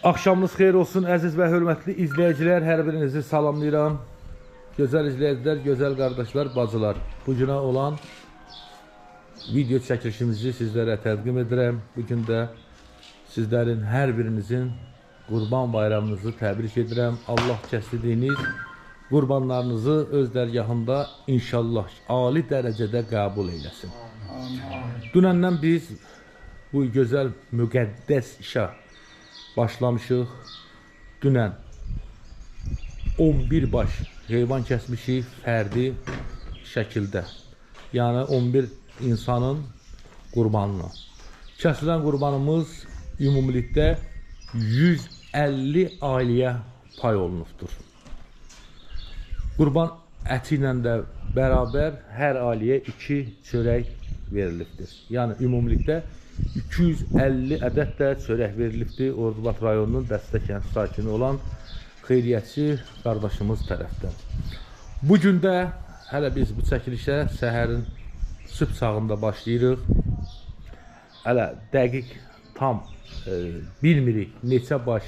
Akşamınız xeyir olsun əziz və hörmətli izləyicilər, hər birinizi salamlayıram. Gözəl izləyicilər, gözəl qardaşlar, bacılar. Bu günə olan video çəkilişimizi sizlərə təqdim edirəm. Bugün də sizlərin hər birinizin Qurban bayramınızı təbrik edirəm. Allah kəsdiyiniz qurbanlarınızı öz dərgahında inşallah ali dərəcədə qəbul eyləsin. Dünəndən biz bu gözəl müqəddəs işə başlamışıq. Dünən 11 baş heyvan kəsmişik fərdi şəkildə. Yəni 11 insanın qurbanına. Kəsilən qurbanımız ümumilikdə 150 ailəyə pay olunubdur. Qurban əti ilə də bərabər hər ailəyə 2 çörək verilibdir. Yəni ümumilikdə 250 ədəd də çörək verilibdir Ordubad rayonunun Dəstə kənd sakini olan xeyriyyətçi qardaşımız tərəfdən. Bugün də hələ biz bu çəkilişə səhərin sübh çağında başlayırıq. Hələ dəqiq tam bilmirik neçə baş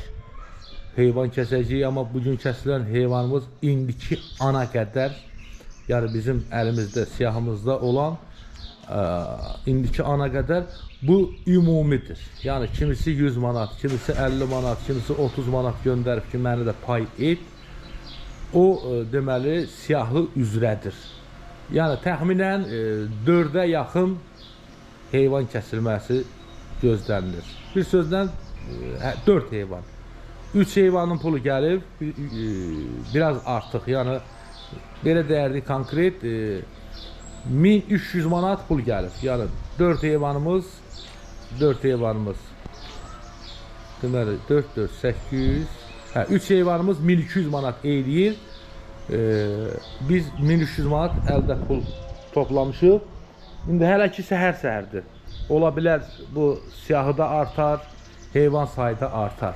heyvan kəsəcəyik, amma bugün kəsilən heyvanımız indiki ana qədər, yəni bizim əlimizdə, siyahımızda olan indiki ana qədər bu ümumidir. Yəni kimisi 100 manat, kimisi 50 manat, kimisi 30 manat göndərib ki, məni də pay et. O deməli siyahı üzrədir. Yəni təxminən 4-ə yaxın heyvan kəsilməsi gözlənilir. Bir sözlə 4 heyvan. 3 heyvanın pulu gəlib, biraz artıq, yəni belə deyərdik konkret 1300 manat pul gəlib. Yəni 4 heyvanımız deməli 4 800, 3 heyvanımız 1200 manat eləyir. Biz 1300 manat əldə pul toplamışıq. İndi hələ ki səhər-səhərdir. Ola bilər bu siyahı da artar, heyvan sayı da artar.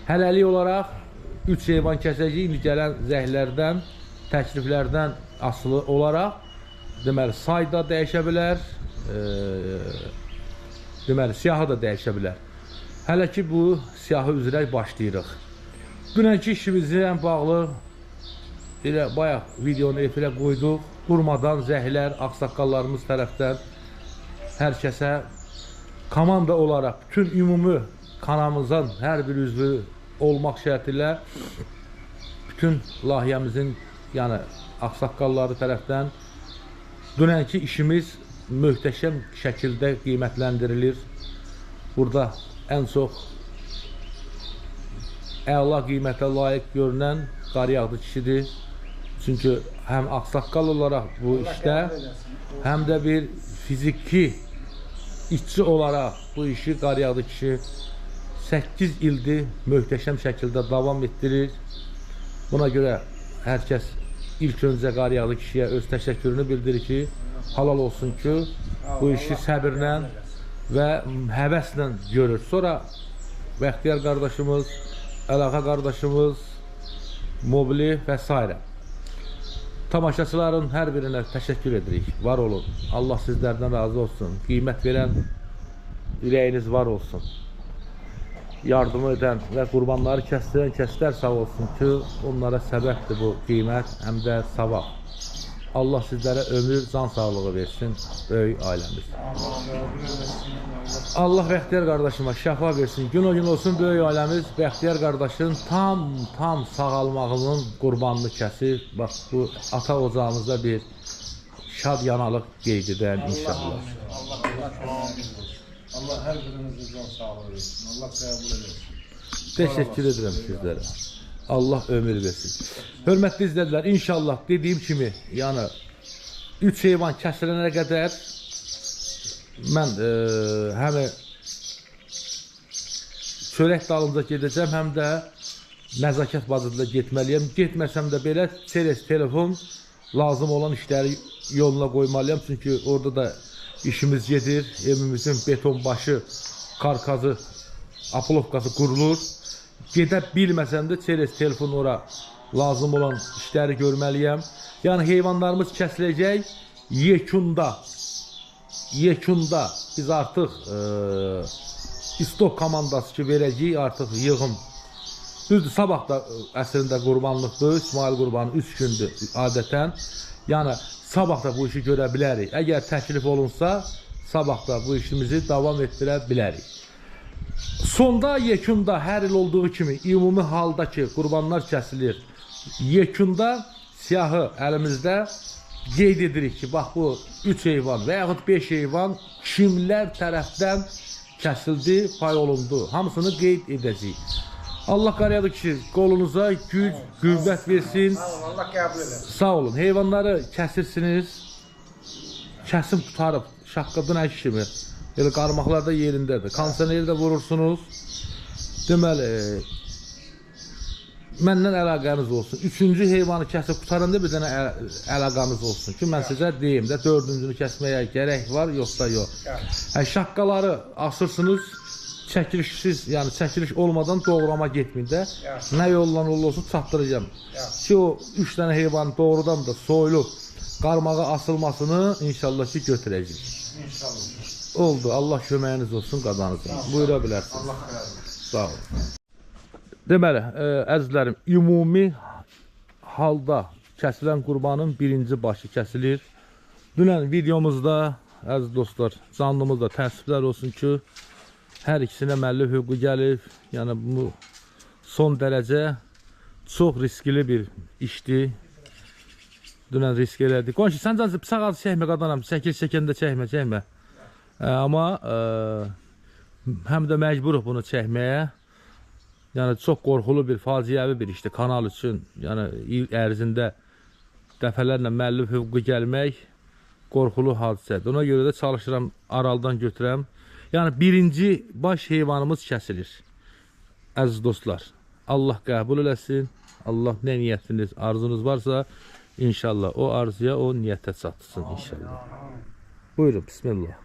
Hələlik olaraq 3 heyvan kəsəcəyik. İndi gələn zəhlərdən, təkliflərdən asılı olaraq deməli say da dəyişə bilər, deməli siyahı da dəyişə bilər. Hələ ki bu siyahı üzrə başlayırıq. Dünənki işimizlə bağlı elə bayaq videonu efirə qoyduq. Durmadan zəhlər ağsaqqallarımız tərəfdən hər kəsə komanda olaraq bütün ümumi kanalımızın hər bir üzvü olmaq şərti ilə bütün layihəmizin, yəni ağsaqqalları tərəfdən dünənki işimiz möhtəşəm şəkildə qiymətləndirilir. Burada ən çox əla qiymətə layiq görünən Qaryağdı kişidir. Çünki həm ağsaqqal olaraq bu işdə, həm də bir fiziki işçi olaraq bu işi Qaryağdı kişi 8 ildir möhtəşəm şəkildə davam etdirir. Buna görə hər kəs ilk öncə Qaryağdı kişiyə öz təşəkkürünü bildirir ki, halal olsun ki, bu işi səbirlə və həvəslə görür. Sonra Bəxtiyar qardaşımız, Əlaqa qardaşımız, Mobili və s. Tamaşaçıların hər birinə təşəkkür edirik. Var olun. Allah sizlərdən razı olsun. Qiymət verən ürəyiniz var olsun. Yardım edən və qurbanları kəsdirən kəslər sağ olsun ki, onlara səbəbdir bu qiymət, həm də savab. Allah sizlərə ömür, can sağlığı versin, böyük ailəmiz. Allah Bəxtiyar qardaşıma şəfa versin, gün o gün olsun böyük ailəmiz. Bəxtiyar qardaşın tam sağalmağının qurbanını kəsir. Bax, bu ata ocağımızda bir şad yanalıq qeyd edən inşallah. Allah hər birinizə can sağlığı versin, Allah qəbul edir. Təşəkkür edirəm sizlərə. Allah ömür versin. Hörmətli izləyicilər, inşallah dediyim kimi, yəni 3 heyvan kəsilənə qədər mən həm çörək dalınca gedəcəm, həm də nəzakət bazında getməliyəm. Getməsəm də belə telefon lazım olan işləri yoluna qoymalıyam. Çünki orada da işimiz gedir. Evimizin beton başı, karkazı, aplovkası qurulur. Gedə bilməsəm də telefon ora lazım olan işləri görməliyəm. Yəni heyvanlarımız kəsiləcək. Yekunda biz artıq istok komandası ki verəcəyik, artıq yığım Düzdür, sabah da əslində qurbanlıqdır. İsmail qurbanı 3 gündür adətən. Yəni sabah da bu işi görə bilərik. Əgər təklif olunsa, sabah da bu işimizi davam etdirə bilərik. Sonda, yekunda hər il olduğu kimi ümumi halda ki, qurbanlar kəsilir. Yekunda siyahı əlimizdə qeyd edirik ki, bax bu 3 heyvan və yaxud 5 heyvan kimlər tərəfdən kəsildi, pay olundu. Hamısını qeyd edəcəyik. Allah qaryadır ki, qolunuza güc, qüvvət versin. Allah qəbul eləsin. Sağ olun. Heyvanları kəsirsiniz. Kəsim tutarıb, şaqqadın əki kimi. Elə qarmaqlar da yerindədir. Kondisioneri də vurursunuz. Deməli, məndən əlaqəniz olsun. 3-cü heyvanı kəsib qutaranda bir dənə əlaqəniz olsun ki, mən sizə deyim də 4-cünü kəsməyə gərək var, yoxsa yox. Şaqqaları asırsınız, çəkilişsiz, yəni çəkiliş olmadan doğrama getməyin də. Nə yolla olursa çatdıracağım. Ki o 3 dənə heyvanın doğrudan da soyulub qarmağa asılmasını inşallah ki götürəcəyik. İnşallah. Oldu. Allah köməyiniz olsun, qadanızın. Buyura bilərsiniz. Allah qəbul eləsin. Sağ olun. Deməli, əzizlərim, ümumi halda kəsilən qurbanın birinci başı kəsilir. Dünən videomuzda, əziz dostlar, canlımızda təəssüflər olsun ki, hər ikisinə müəllif hüququ gəlib. Yəni, bu son dərəcə çox riskli bir işdir. Dünən risk elədik. Qonşu, sən cansı sağ az çəkmə qadanam, çəkəndə çəkmə. Amma həm də məcburuq bunu çəkməyə. Yəni çox qorxulu bir, faciəvi bir işdir kanal üçün. Yəni il ərzində dəfələrlə müəllif hüququ gəlmək qorxulu hadisədir. Ona görə də çalışıram araldan götürəm. Yəni birinci baş heyvanımız kəsilir. Əziz dostlar, Allah qəbul eləsin. Allah nə niyyətiniz, arzunuz varsa inşallah o arzuya, o niyyətə çatsın inşallah. Buyurun, bismillah.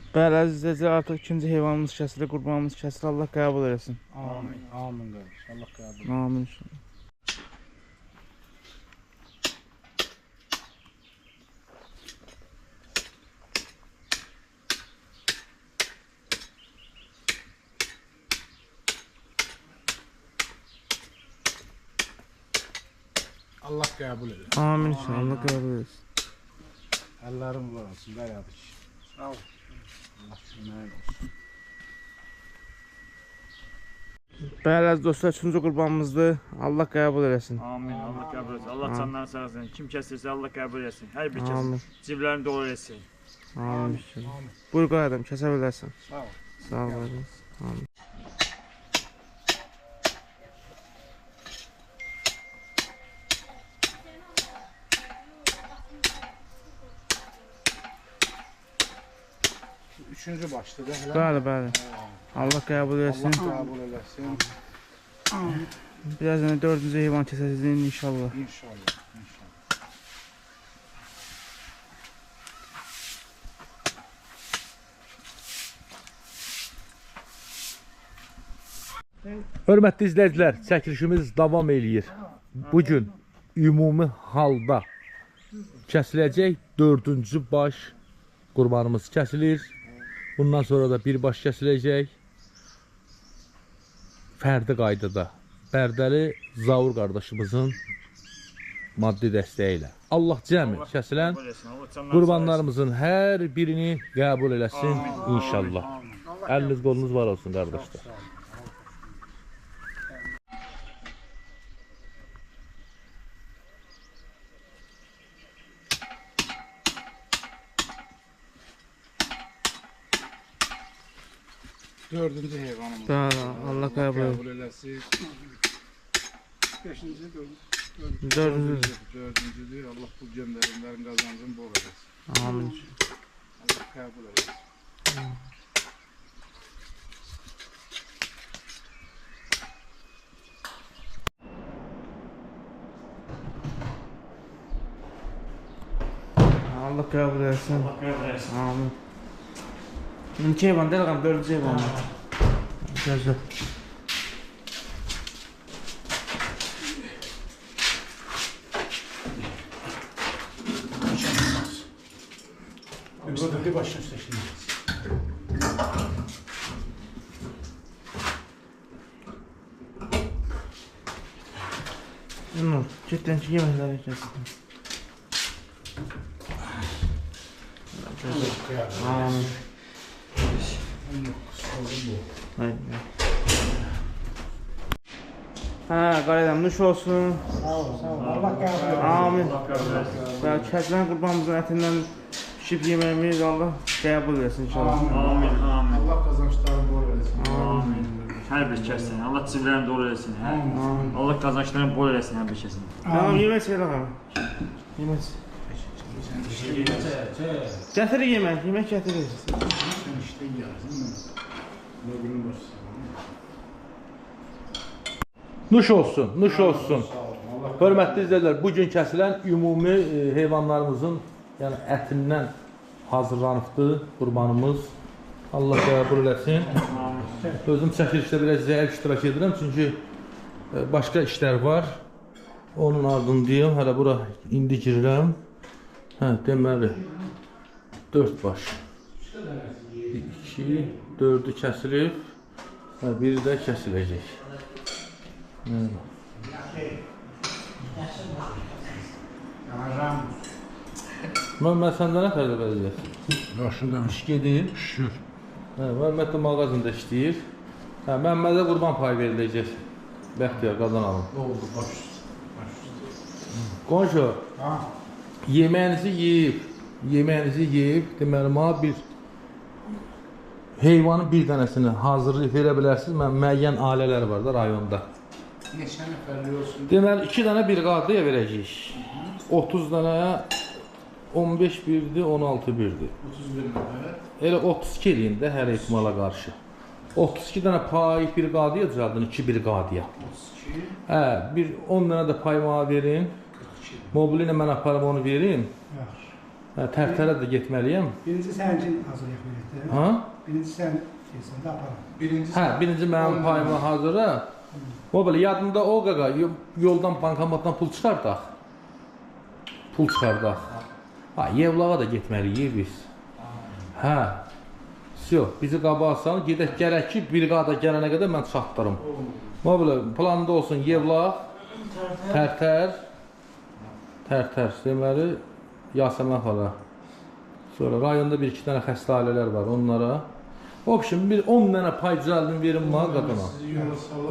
Bəli, əziz izləyicilər, artıq ikinci heyvanımız kəsilir, qurbanımız kəsilir. Allah qəbul eləsin. Amin. Amin qardaş. Allah qəbul eləsin. Amin. Allah qəbul eləsin. Amin. Allah qəbul eləsin. Əllərin var olsun, qardaş. Sağ ol. Allah köməyin olsun. Bəli, əziz dostlar, üçüncü qurbanımızdır. Allah qəbul eləsin. Amin. Allah qəbul etsin. Allah canlarını sağ olsun. Kim kəsilirsə Allah qəbul etsin. Hər bir Amin. kəs ciblərini dolu etsin. Amin. Buyur qaydam, kəsə bilərsən. Sağ ol. Sağ olun. Amin. Üçüncü başladı. Bəli, bəli. Allah qəbul eləsin. Allah qəbul eləsin. Birazdan dördüncü heyvan kəsəcəyik inşallah. İnşallah. İnşallah. Hörmətli izləyicilər, çəkilişimiz davam eləyir. Bugün ümumi halda kəsiləcək 4-cü baş qurbanımız kəsilir. Bundan sonra da bir baş kəsiləcək. Fərdi qaydada Bərdəli Zavur qardaşımızın maddi dəstəyi ilə. Allah cəmi kəsilən Qəbul etsin. Allah canlarını sağ olsun. qurbanlarımızın hər birini qəbul eləsin inşallah. Əliniz qolunuz var olsun qardaşlar. Dördüncü heyvanımız. Bəli, Allah qəbul eləsin. Qəbul eləsin. Beşinci, Dördüncü. dördüncüdür. Allah bu göndərimlərin qazancını bol eləsin. Amin. Allah qəbul eləsin. Allah qəbul eləsin. Allah qəbul etsin. Amin. İki heyvan deyil, dördüncü heyvan. Gözlə. başın üstə şimdi. Nur, cidden ki yemekleri kesin. Amin. Hayır. Ha, qarədəm, nuş olsun. Sağ ol, sağ ol. Allah qəbul etsin. Amin. Allah qəbul etsin. Və kəsilən qurbanımızın ətindən pişib yeməyimiz Allah qəbul etsin inşallah. Amin, amin. Allah qazançlarını bol eləsin. Amin. Hər bir kəsin. Allah ciblərini dolu eləsin. Amin. Allah qazançlarını bol eləsin hər bir kəsin. Tamam, yemək söylə qara. Yemək. Gətir yemək, yemək gətirir. Sen işte yarısın. Ne günün başısın. Nuş olsun, nuş olsun. Sağ ol. Allah Hörmətli izləyicilər, bu gün kəsilən ümumi heyvanlarımızın, yəni ətindən hazırlanıbdır qurbanımız. Allah qəbul eləsin. Özüm çəkilişdə biraz zəif iştirak edirəm, çünki başqa işlər var. Onun ardındayım, hələ bura indi girirəm. Hə, deməli, 4 baş. 2, 4'ü kəsilib, biri də kəsiləcək. Məhəmməd səndə nə tərdə vəziyyət? Yaşından İş gedir. şükür. Məhəmməd də mağazında işləyir. Məhəmmədə qurban payı veriləcək. Bəxtiyar qazanalım. Oldu baş. Qonşu, Ha. yeməyinizi yeyib, deməli, mənə bir heyvanın bir dənəsini hazırlayıb verə bilərsiniz. Mən müəyyən ailələr var da rayonda. Neçə nəfərli olsun? Deməli, 2 dənə bir qadıya verəcəyik. 30 dənə 15 birdir, 16 birdir. 31 nəfər. Elə 32 eləyin də hər ehtimala qarşı. 32 dənə pay bir qadıya düzəldin, 2 bir qadıya. 32. Hə, bir 10 dənə də pay mənə verin. 42. Mobili ilə mən aparım onu verim. Yaxşı. Hə, tərtərə də getməliyəm. Birinci sənin hazırlayaq bilirdi. Ha? Birinci sən deyirsən də aparam. Birinci. Hə, birinci mənim payımı hazıra. Mobili yadımda o qaqa, yoldan bankomatdan pul çıxardaq. Pul çıxardaq. Ha, Yevlağa da getməliyik biz. Hə. Yox, bizi qabaqsan, gedək gərək ki, brigada gələnə qədər mən çatdırım. Mobili planında olsun Yevlaq, Tərtər, deməli, Yasəmən xala. Sonra rayonda 1-2 dənə xəstə ailələr var onlara. Obşim, bir 10 dənə pay düzəldim verin mənə qadına.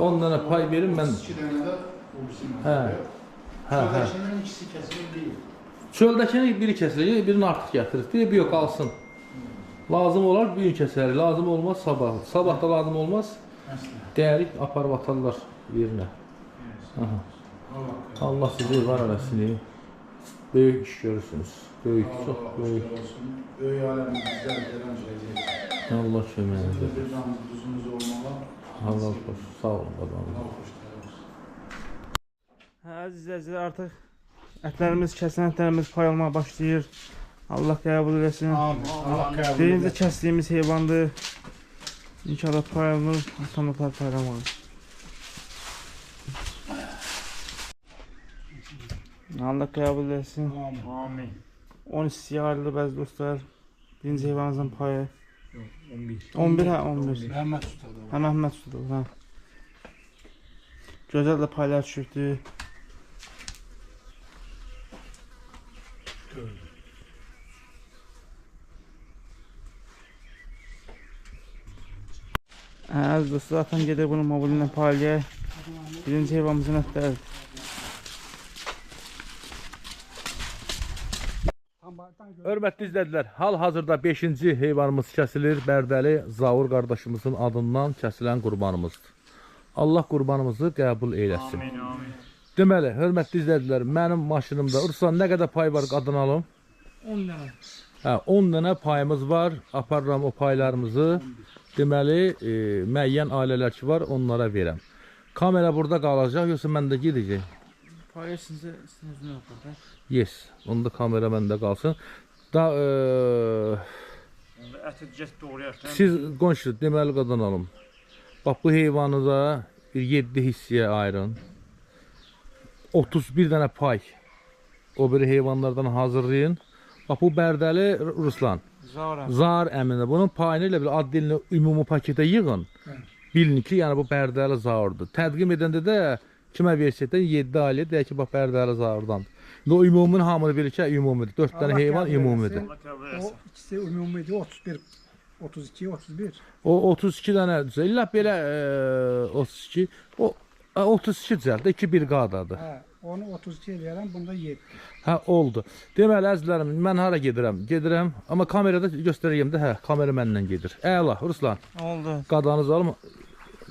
10 dənə pay verin mən. 2 dənə də olsun. Hə. Hə. Çöldəkinin ikisi kəsilir deyil. Çöldəkini biri kəsilir, birini artıq gətirir. Bir yox qalsın. Lazım olar bir gün kəsərik, lazım olmaz sabah. Sabah da lazım olmaz. Dərik aparıb atarlar yerinə. Aha. Allah sizi var eləsin. Böyük iş görürsünüz. Böyük, çox böyük. Böyük aləmin bizlər gələn şeydir. Allah köməyinizdir. Bir damız düzümüz olmalı. Allah xoş, sağ olun qadınlar. Allah xoşlar olsun. Hə, əziz izləyicilər, artıq ətlərimiz, kəsilən ətlərimiz pay almağa başlayır. Allah qəbul eləsin. Amin. Allah qəbul Birinci etsin. kəsdiyimiz heyvandır. İnşallah pay alınır, atanlıqlar paylamalır. Allah qəbul eləsin. Amin. 10 istiyə ayrılır bəzi dostlar. Birinci heyvanımızın payı. 11. 11 hə, 11. Məhəmməd ustadı. Hə, Məhəmməd Sudur, hə. Gözəl də paylar düşübdür. Əziz dostlar, atan gedir bunun mobilinlə paylayaq. Birinci heyvanımızın ətləri. Hörmətli izlədilər, hal-hazırda 5-ci heyvanımız kəsilir. Bərdəli Zavur qardaşımızın adından kəsilən qurbanımızdır. Allah qurbanımızı qəbul eyləsin. Amin, amin. Deməli, hörmətli izlədilər, mənim maşınımda Ursan nə qədər pay var qadın alım? 10 dənə. Hə, 10 dənə payımız var. Aparıram o paylarımızı. Deməli, müəyyən ailələr ki var, onlara verəm. Kamera burada qalacaq, yoxsa məndə gedəcək? Payı sizə istəyiniz yox burada. Yes, onda kamera məndə qalsın. Da, Onda əti get doğrayarsan. siz qonşu, deməli qadın alım. Bax, bu heyvanı da bir 7 hissəyə ayırın. 31 dənə pay o biri heyvanlardan hazırlayın. Bax, bu Bərdəli Ruslan. Zara. Zar əminə. Bunun payını ilə bir addilinə ümumi paketə yığın. Bilin ki, yəni bu Bərdəli Zaurdur. Tədqim edəndə də kimə versəkdən 7 ailə deyək ki, bax Bərdəli Zaurdandır. İndi o ümumunu hamını bilir ki, ümumidir. 4 dənə Allah heyvan qəbul ümumidir. Allah qəbul O etsin. ikisi ümumidir. 31, 32, 31. O 32 dənə illə belə 32, o 32 cəldə 2 bir qadadır. Hə, onu 32 eləyərəm, bunda 7. Hə, oldu. Deməli, əzizlərim, mən hara gedirəm? Gedirəm, amma kamerada göstərəyim də, hə, kamera məndən gedir. Əla, Ruslan, Oldu. qadanız alma,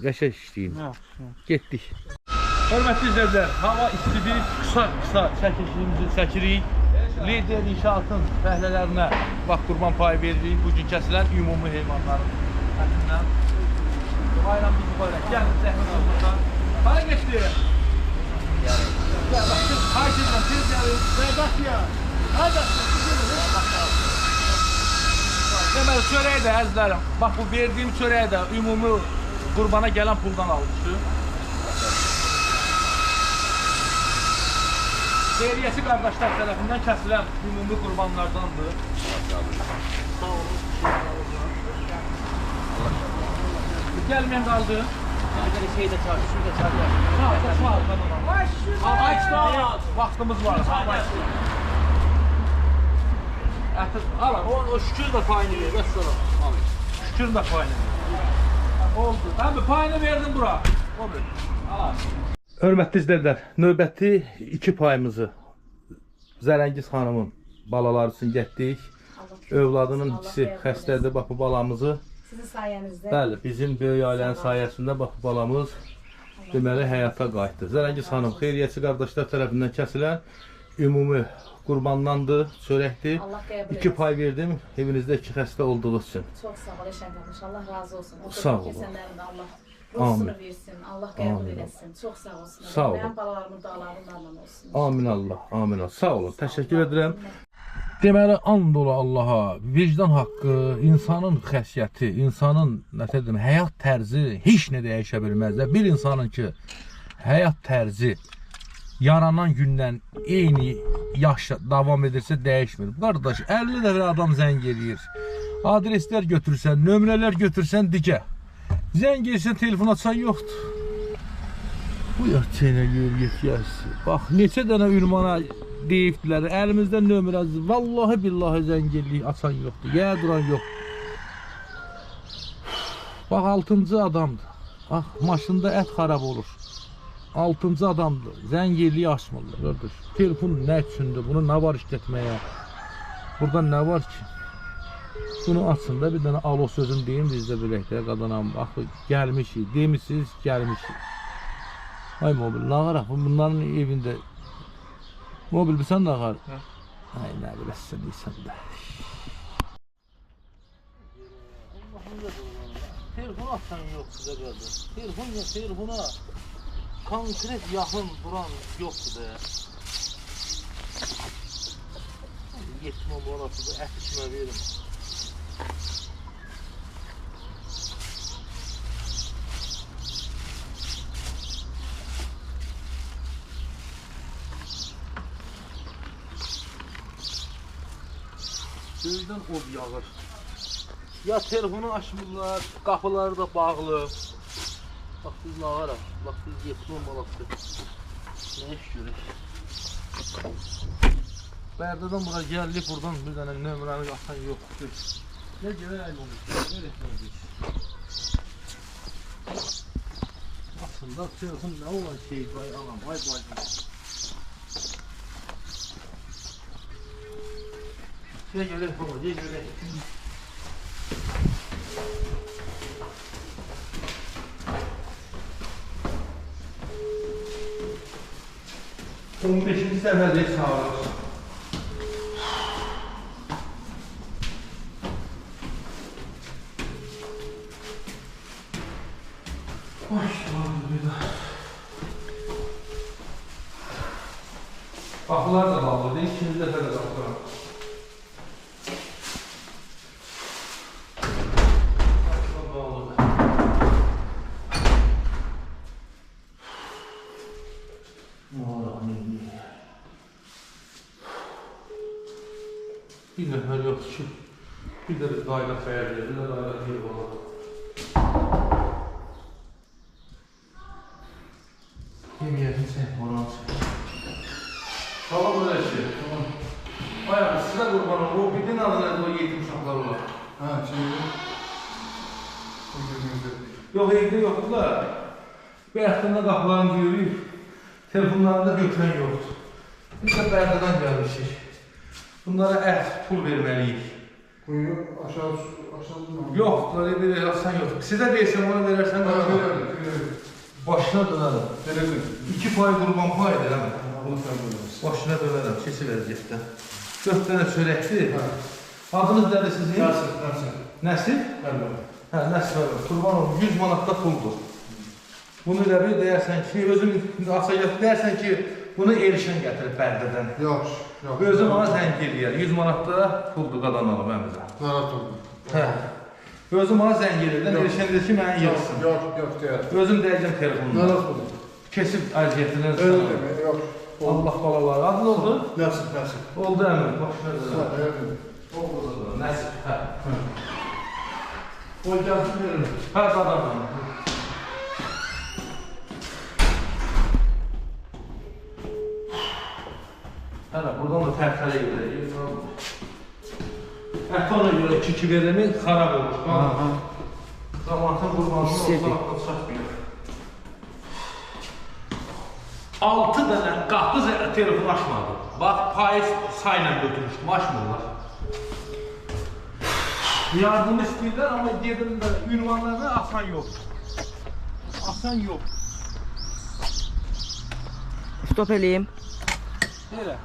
qəşəng işləyim. Yaxşı. Getdik. Hörmətli izləyicilər, hava istidir, qısa çəkilişimizi çəkirik. Lider inşaatın fəhlələrinə bax qurban payı veririk. Bugün kəsilən ümumi heyvanların ətindən. Bayram bizi qoyaraq, gəlin, zəhmət olmasa. Hara getdi? Gəl, bax, xahiş edirəm, tez gəlin. Bəqət ya. Hadi, deməli, çörəyi də, əzizlərim, bax bu verdiyim çörəyi də ümumi qurbana gələn puldan almışdır. Xeyriyyəsi qardaşlar tərəfindən kəsilən ümumi qurbanlardandır. Sağ olun. Gəlməyən qaldı. Bir şey de çağır, şunu da çağır. Açda vaxtımız var. Ala, o şükür də payını ver. Vəssalam. Şükür də payını ver. Oldu. Abi payını verdim bura. Oldu. Ala. Hörmətli izləyicilər, növbəti 2 payımızı Zərəngiz xanımın balaları üçün getdik. Övladının ikisi xəstədir, bax bu balamızı. Sizin sayənizdə. Bəli, bizim böyük ailənin sayəsində bax bu balamız deməli həyata qayıtdı. Zərəngiz xanım xeyriyyəçi qardaşlar tərəfindən kəsilən ümumi qurbandandır, çörəkdir. 2 pay verdim evinizdə 2 xəstə olduğu üçün. Çox sağ ol Eşən qardaş. Allah razı olsun. O Sağ olun. Kəsənlərin də Allah ruhsunu versin. Allah qəbul eləsin. Çox sağ olsun. Sağ olun. Mənim balalarımın dağlarından olsun. Amin Allah, amin Allah. Sağ olun, təşəkkür edirəm. Deməli, and ola Allaha, vicdan haqqı, insanın xəsiyyəti, insanın həyat tərzi heç nə dəyişə bilməz. Bir insanın ki, həyat tərzi yaranan gündən eyni yaşa davam edirsə dəyişmir. Qardaş, 50 dəfə adam zəng eləyir. Adreslər götürsən, nömrələr götürsən digə. Zəng elsən, telefon açan yoxdur. Bu ya çənə yetiyəsi. Bax, neçə dənə ünvana deyibdilər, əlimizdə nömrəsi, vallahi billahi zəng eləyir, açan yoxdur, yə duran yox. Bax, 6-cı adamdır. Bax, maşında ət xarab olur. 6-cı adamdır, zəng eləyir, açmırlar, qardaş. Telefon nə üçündür, bunu nə var işlətməyə? Burada nə var ki? Bunu açın da bir dənə alo sözün deyim, bizdə biləkdə qadanam, bax, gəlmişik, demişsiniz, gəlmişik. Ay mobil, nağaraq, bunların evində mobil bilsən nağar? Ay, nə biləsən deysən də. Telefon açan yox sizə qardaş. Telefon yox, telefona konkret yaxın duran yoxdur da. Yetmə balası bu ət içmə verin. Göydən od yağır. Ya telefonu açmırlar, qapıları da bağlı. Bax biz nağaraq, bax biz yetmə balası. Nə iş görək? Bərdədən bura gəldik, buradan bir dənə nömrəni atan yoxdur. Nə gələk əl olmuş, nə etmədik. Aslında telefon nə olan şeydir, ay anam, ay bacım. Gel görelim baba, gel görelim. Son 5. seferde sağ olasın. Maşallah bir daha. Kapılar da bağlı değil, 2. seferde kapılar. Bir nəfər yoxdur ki, Bir də bir dairə xəyər verir, bir də dairə xeyir olur. Yemeyelim sen oran. Tamam öyle şey. Tamam. Bayağı size kurban olun. O bildiğin adına o yetim uşaklar olur. Ha, şimdi. Yok evde yoklar. Bir yaxtında qapılarını duyuruyub. Telefonlarında götürən yoxdur. Biz də Bərdədən gəlmişik. Bunlara pul verməliyik. Kuyu aşağı mı? Yox, böyle bir yazsan yox. Sizə deyirsəm ona verərsən. Başına dönərəm. Verelim. 2 pay qurban paydır həmə. Bunu sen buyurursun. Başına dönərəm, kesi vəziyyətdə. 4 dənə çörəkdir. Adınız nədir sizin? Nasıl? Nəsib? Elbette. Hə, Nəsib olur. Qurban olun, 100 manatda puldur. Bunu da bir deyərsən ki, özün açacaq deyərsən ki, bunu Elşən gətirib Bərdədən. Yok. Özüm ona zəng eləyər. 100 manatda puldur qadan alıb əmizə. Narahat oldu. Hə. Özüm ona zəng eləyirəm. Elşən dedi ki, mənə yığsın. Yok değil. Özüm deyəcəm telefonuna. Narahat oldu. Kesib əziyyətindən Öyle sana. deme. Yok. Allah balalar. Adın oldu? Nasıl? Oldu əmim. Başına dönəm. Evet. Oldu. Nəsib. Hə. O gelsin verelim. Hə, qadan. Hələ, buradan da tərxələ gedəcək. Ona görə 2 verimi xarab olur. Zamanın qurbanını ortalıqdan satmıyor. 6 dənə qapı telefon açmadı. Bax, payız sayla götürmüşdüm, açmırlar. Yardım istəyirlər, amma gedim də ünvanlarına asan yox. Asan yox. Stop eləyim. Elə.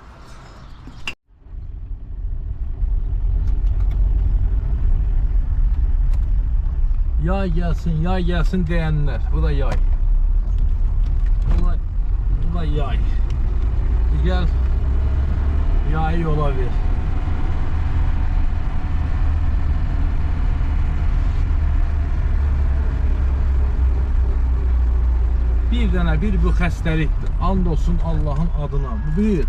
Yay gelsin diyenler. Bu da yay. Bu da yay. Gel. Yayı yola ver. Bir dənə bir bu xəstəlikdir. And olsun Allah'ın adına. Bu bir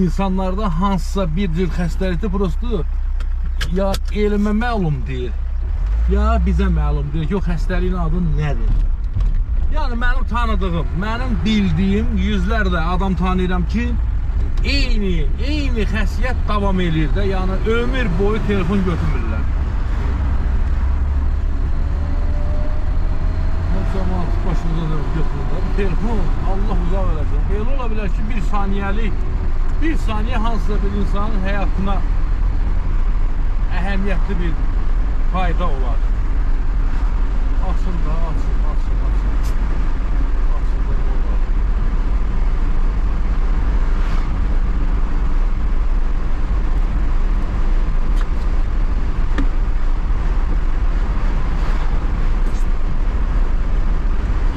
insanlarda hansısa bir cür xəstəlikdir. Prosto ya elmə məlum deyil. Ya bizə məlum deyil ki, o xəstəliyin adı nədir? Yəni mənim tanıdığım, mənim bildiyim yüzlərlə adam tanıyıram ki, eyni xəsiyyət davam edir də, yəni ömür boyu telefon götürmürlər. Hər zaman başınıza da götürürlər. Telefon, Allah uzaq eləsin. Elə ola bilər ki, bir saniyə hansısa bir insanın həyatına əhəmiyyətli bir fayda olar. Açın da, açın. Açın da olar.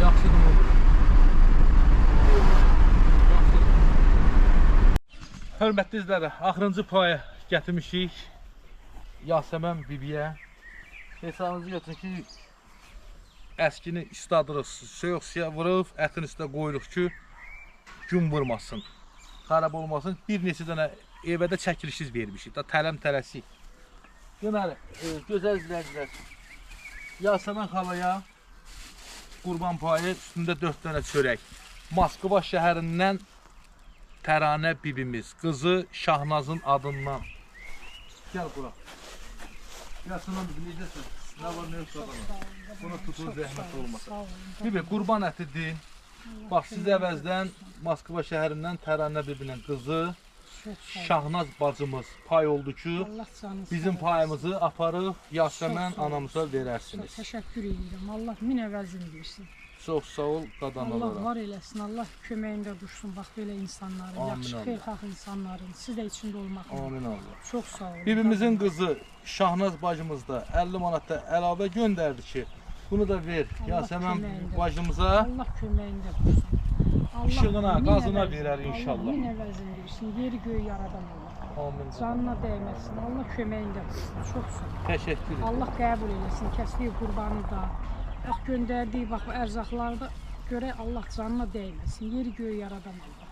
Yaxşıdır olur. Hörmətli izləyicilər, axırıncı paya gətirmişik Yasəmən bibiyə. Hesabınızı götürün ki, əskini istadırıq, soyuq suya vurub, ətin üstə qoyuruq ki, gün vurmasın, xarab olmasın. Bir neçə dənə evdə çəkilişsiz vermişik, da tələm-tələsik. Deməli, gözəl izləyicilər, Yasəmən xalaya qurban payı üstündə 4 dənə çörək. Moskva şəhərindən Təranə bibimiz, qızı Şahnazın adından. Gəl bura. Yasəmən bibi, necəsən? Nə var, nə yoxsa adamı? Buna tutun, zəhmət olmasın. Bibi, qurban ətidir. Bax, siz əvəzdən Moskva şəhərindən Təranə bibinin qızı Şahnaz bacımız pay oldu ki, bizim payımızı aparıb Yasəmən anamıza verərsiniz. Təşəkkür edirəm. Allah min əvəzini versin. Çox sağ ol, qadan Allah olaram. var eləsin. Allah köməyində dursun. Bax belə insanların, Amin yaxşı Allah. xeyirxah insanların, siz də içində olmaqla. Amin Allah. Çox sağ olun. Bibimizin qızı Şahnaz bacımız da 50 manatda əlavə göndərdi ki, bunu da ver Yasəmən bacımıza. Allah köməyində dursun. Allah İşığına, min qazına əvəzini- verər inşallah. Allah min əvəzini versin. Yeri göy yaradan Allah. Amin. Canına dəyməsin. Allah köməyində dursun. Çox sağ olun. Təşəkkür ederim. Allah qəbul eləsin. Kəsdiyi qurbanı da, bax göndərdiyi bax bu ərzaqları da görə Allah canına dəyməsin. Yeri göy yaradan Allah.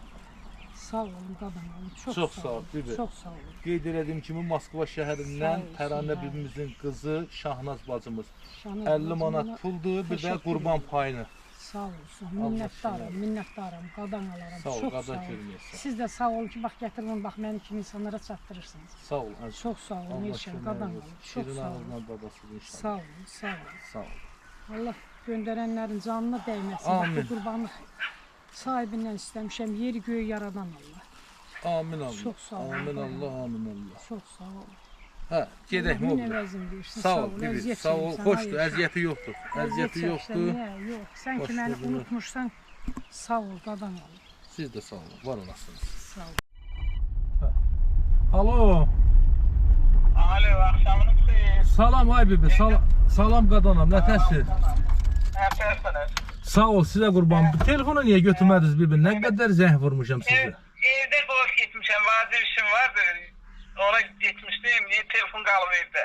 Sağ olun qadın olun. Çox sağ ol, bir-bir. Çox sağ olun. Qeyd elədiyim kimi Moskva şəhərindən Sağ ol, Təranə sağ ol. bibimizin qızı Şahnaz bacımız Şanlı 50 manat bacımla puldur, bir də təşəkkür qurban payını. Sağ olsun. Minnətdaram, minnətdaram. Qadan alaram. Sağ ol, Çox qadan sağ olun. görməyəsən. Siz də sağ olun ki, bax gətirin, bax məni kimi insanlara çatdırırsınız. Sağ ol. əziz. Çox sağ olun, Allah inşallah. kömək Qadan olsun. olun. Çox Şirin sağ olun. ağızdan babası inşallah. Sağ olun, sağ olun. Sağ ol. Allah göndərənlərin canına dəyməsin. Bax Amin. bu qurbanlıq sahibindən istəmişəm. Yeri göyü yaradan Allah. Amin Allah. Çox sağ olun. Amin Allah, amin Allah. Çox sağ olun. Hə, gedək mi Allah o min biri? əvəzin versin. Sağ ol, bibi. əziyyət Sağ ol. çəkmirsən, Xoşdur, hayır. əziyyəti yoxdur. Əziyyəti çəksən, yoxdur. niyə? Yox. Sən ki məni Başladı. unutmuşsan, sağ ol, qadan ol. Siz də sağ olun, var olasınız. Sağ ol. Alo. Alo, akşamınız xeyir. Salam ay bibi, salam qadanam, nətəsiz? Nəfərsiniz? Sağ ol, sizə qurban. Telefonu niyə götürmədiniz bibi? Nə qədər zəng vurmuşam sizə? Evdə boş getmişəm, vacib işim vardı. Ora getmişdim, niye telefon qalıb evdə.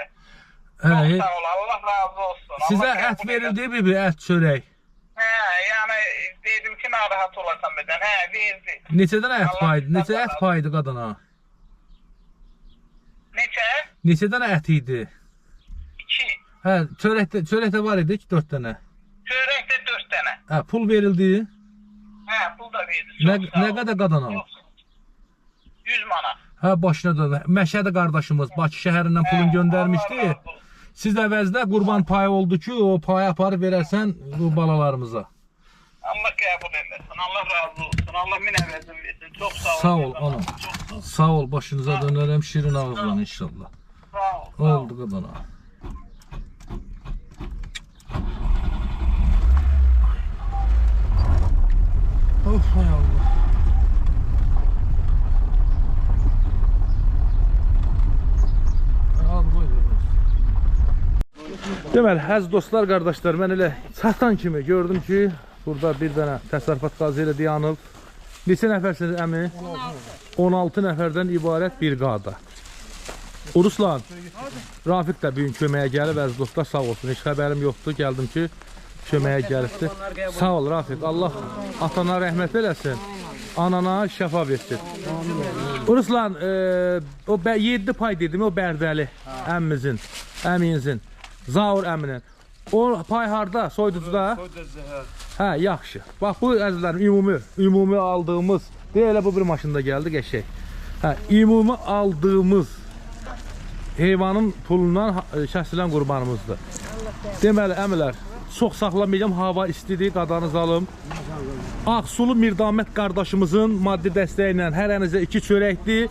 Hə, Çox sağ ol, Allah razı olsun. sizə Allah ət qəbul verildi eləsin. bibi, ət çörək. Hə, yəni dedim ki, narahat olasan birdən. Hə, verdi. Neçədən ət Allah paydı? Neçə sizdən ət razı paydı qadana? Neçə? Neçədən ət idi? 2. Hə, çörəkdə var idi 4 dənə. Çörəkdə 4 dənə. Hə, pul verildi. Hə, pul da verdi. Nə, Çox sağ nə ol. qədər qadana? 100 manat. Hə, başına dönə. Məşədə qardaşımız Bakı şəhərindən pulun göndərmişdi. Allah razı olsun. Siz əvəzdə qurban payı oldu ki, o payı aparıb verərsən bu balalarımıza. Allah qəbul eləsin. Allah razı olsun. Allah min əvəzin versin. Çox sağ ol. Sağ ol anam. Sağ ol, başınıza dönərəm şirin ağızdan inşallah. Sağ ol. Sağ ol. Oldu qadana. Of hay Allah. Deməli, əziz dostlar, qardaşlar, mən elə çatan kimi gördüm ki, burada bir dənə təsərrüfat qazı ilə dayanıb. Neçə nəfərsiniz əmi? 16 nəfərdən ibarət bir qada. Uruslan, Rafiq də bugün köməyə gəlib, əziz dostlar, sağ olsun. Heç xəbərim yoxdur, gəldim ki, köməyə gəlibdir. Sağ ol Rafiq, Allah atana rəhmət eləsin, anana şəfa versin. Uruslan, o 7 pay dedim, o Bərdəli əmmimizin, əminizin. Zaur əminin. O pay harda? Soyducuda? Hə, yaxşı. Bax bu əzizlərim, ümumi aldığımız, elə bu bir maşında gəldi qəşəng. Hə, ümumi aldığımız heyvanın pulundan kəsilən qurbanımızdır. Deməli, əmilər, çox saxlamayacağım, hava istidir, qadanız alım. Ağsulu Mirdamət qardaşımızın maddi dəstəyi ilə hər ərinizə 2 çörəkdir.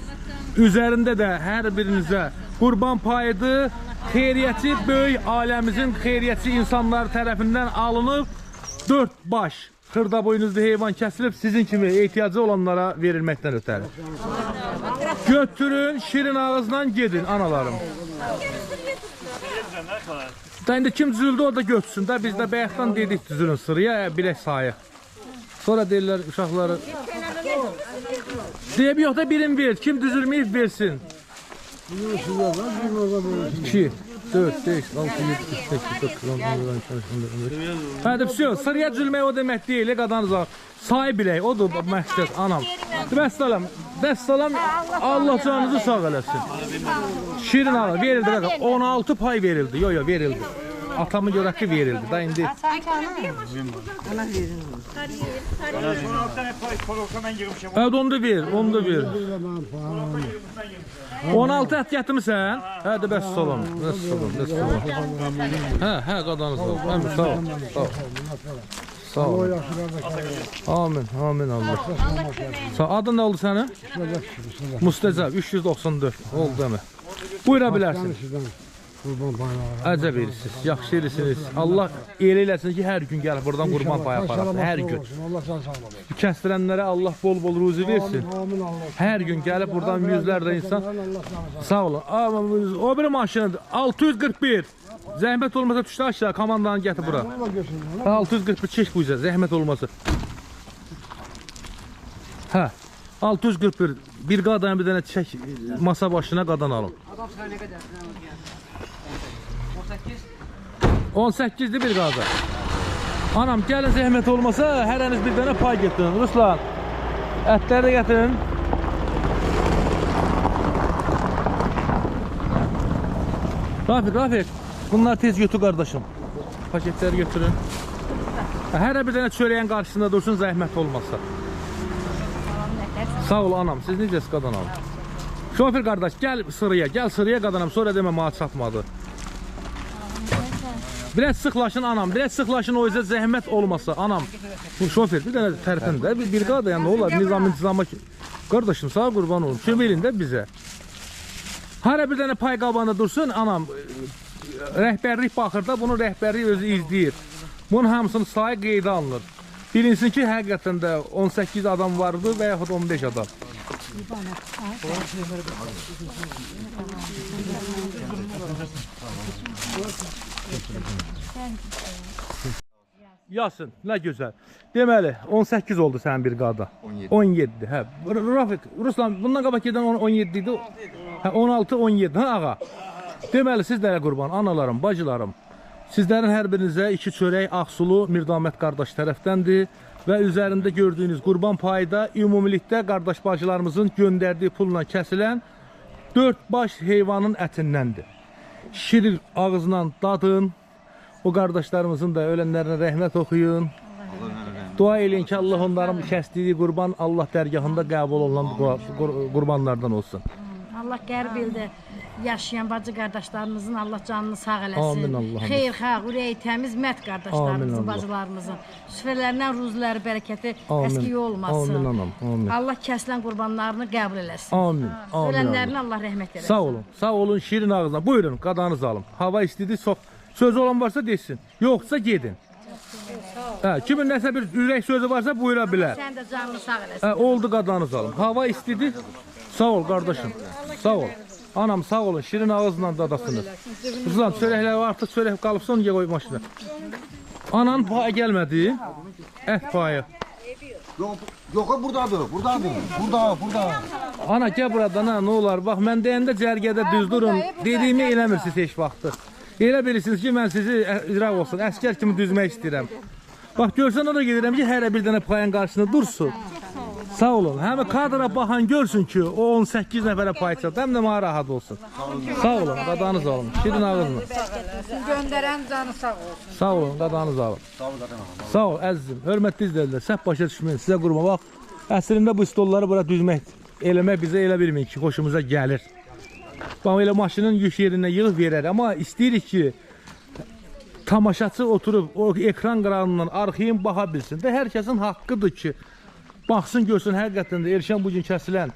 Üzərində də hər birinizə qurban payıdır. Xeyriyyəçi böyük ailəmizin xeyriyyəçi insanlar tərəfindən alınıb 4 baş xırda boynuzlu heyvan kəsilib sizin kimi ehtiyacı olanlara verilməkdən ötəri. Götürün, şirin ağızla gedin analarım. Da indi kim düzüldü o da götürsün də, biz də bayaqdan dedik düzülün sıraya, bilək sayıq. Sonra deyirlər uşaqları deyib yox da birini ver, kim düzülməyib versin. 2, 4, 5, 6, 7, 8, 9, 10, 11, Hadi все, sıraya düzülmək o demək deyil, qadanız var. Say bilək, odur məqsəd, anam. Bəssalam, Allah canınızı sağ eləsin. Şirin ağa, verildi, 16 pay verildi, yo verildi. Atamın görəki verildi, da indi. Evet, onu da ver. 16 ət gətirmisən? Hadi bəs salam. Hə, qadanız var. Sağ ol. Sağ ol. Amin Allah. Sağ adın nə oldu sənin? Mustəcəb 394 oldu demə. Buyura bilərsin. Əcəb edirsiniz, yaxşı edirsiniz. Allah elə eləsin ki, hər gün gəlib buradan qurban payı aparasın, hər gün. Kəstirənlərə Allah bol-bol ruzi versin. Hər gün gəlib buradan yüzlərlə insan. Sağ olun. O bir maşınıdır, 641. Zəhmət olmasa düşdə aşağı, komandanı gətir bura. 641 çək bu üzə, zəhmət olmasa. Hə, 641. Bir qadan bir dənə çək, masa başına qadan alın. 18'dir bir qaza. Anam gəlin zəhmət olmasa hərəniz bir dənə pay getirin. Ruslan, ətləri də gətirin. Rafik, bunlar tez götür kardeşim. Paketleri götürün. Her bir tane çöreğin karşısında dursun, zahmet olmazsa. Sağ ol anam, siz necəsiz qadan alın? Şoför kardeş, gel sıraya qadanam, sonra demə maat çatmadı. Biraz sıxlaşın anam, biraz sıxlaşın, o yüzden zəhmət olmasa anam. Bu şoför bir dənə tərpində, bir qada yəni olar, nizama qardaşım sağ qurban olun, köməyin də bizə. Hara bir dənə pay qabanda dursun anam, rəhbərlik baxır da, bunu rəhbərlik özü izləyir. Bunun hamısının sayı qeydə alınır. Bilinsin ki, həqiqətən də 18 adam vardı və yaxud 15 adam. Yasın, nə gözəl. Deməli, 18 oldu sənin bir qada. 17. Hə, Rafik, Ruslan, bundan qabaq gedən 17 idi. Hə, 16, 17. Hə, ağa. Deməli, sizlərə qurban, analarım, bacılarım. Sizlərin hər birinizə 2 çörək Ağsulu Mirdamət qardaş tərəfdəndir və üzərində gördüyünüz qurban payı da ümumilikdə qardaş bacılarımızın göndərdiyi pulla kəsilən 4 baş heyvanın ətindəndir. Şirin ağzından dadın, o qardaşlarımızın da ölənlərinə rəhmət oxuyun. Dua eləyin ki, Allah onların kəsdiyi qurban Allah dərgahında qəbul olunan qurbanlardan olsun. Allah qərbildə yaşayan bacı qardaşlarımızın Allah canını sağ eləsin. Amin Allah'ım. Xeyirxah, ürəyi təmiz mət qardaşlarımızın, Amin bacılarımızın. Süfrələrindən ruzuları, bərəkəti Amin. əskiyi olmasın. Amin anam, amin. Allah kəsilən qurbanlarını qəbul eləsin. Amin. Amin. Ölənlərinə Allah rəhmət eləsin. Sağ olun. Sağ olun şirin ağzına. Buyurun qadanızı alın. Hava istidi çox. Sözü olan varsa desin. Yoxsa gedin. Hə, kimin nəsə bir ürək sözü varsa buyura bilər. Sən də canını sağ eləsin. Hə, oldu qadanızı alın. Hava istidi. Sağ ol qardaşım. Sağ ol. Anam sağ olun. Şirin ağızla dadasınız. Ruslan çörəklər var, artıq çörək qalıbsa onu qoy maşına. Ananın payı gəlmədi. Ət payı. Yok buradadır. Burada. Ana gəl buradan ha, nə olar? Bax mən deyəndə cərgədə düz durun. Dediyimi eləmirsiniz heç vaxtı. Elə bilirsiniz ki, mən sizi iraq olsun, əskər kimi düzmək istəyirəm. Bax görsən ona gedirəm ki, hər bir dənə payın qarşısında dursun. Sağ olun. Həm kadra baxan görsün ki, o 18 nəfərə pay çatdı, həm də mənə rahat olsun. Sağ olun, qadanız alın. Şirin ağızla. Göndərən canı sağ olsun. Sağ olun, qadanız alın. Sağ ol, əzizim. Hörmətli izləyicilər, səhv başa düşməyin, sizə qurma. Bax, əslində bu stolları bura düzmək, eləmək bizə elə bilməyin ki, xoşumuza gəlir. Bax, elə maşının yük yerinə yığıb verər. Amma istəyirik ki, tamaşaçı oturub o ekran qırağından arxayın baxa bilsin. Və hər kəsin haqqıdır ki, baxsın, görsün, həqiqətən də Elşən bugün kəsilən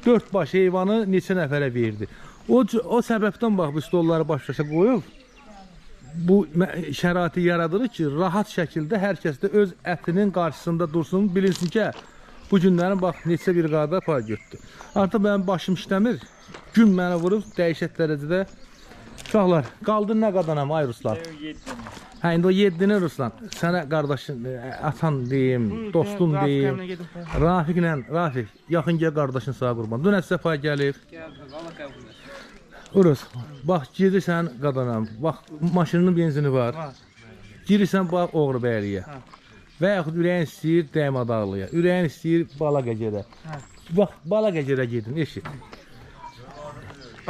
4 baş heyvanı neçə nəfərə verdi. O səbəbdən bax, bu stolları baş-başa qoyub, bu şəraiti yaradırır ki, rahat şəkildə hər kəs də öz ətinin qarşısında dursun, bilinsin ki, bu günlərin bax, neçə bir qada pay götdü. Artıq mənim başım işləmir, gün mənə vurub, dəyişət dərəcədə. Uşaqlar, qaldı nə qadanam, ay Ruslan? 7. Hə, indi o 7-ni Ruslan, sənə qardaşın, atan deyim, dostun deyim, Rafik, yaxın gəl qardaşın sağa qurban. Dünə sizə pay gəlib. Uruz, bax, girirsən qadanam, bax, maşınının benzini var. Girirsən, bax, Oğru bəyliyə. Və yaxud ürəyin istəyir Dəymə dağlıya, ürəyin istəyir Bala Qəcerə. Bax, Bala Qəcerə gedin, eşit.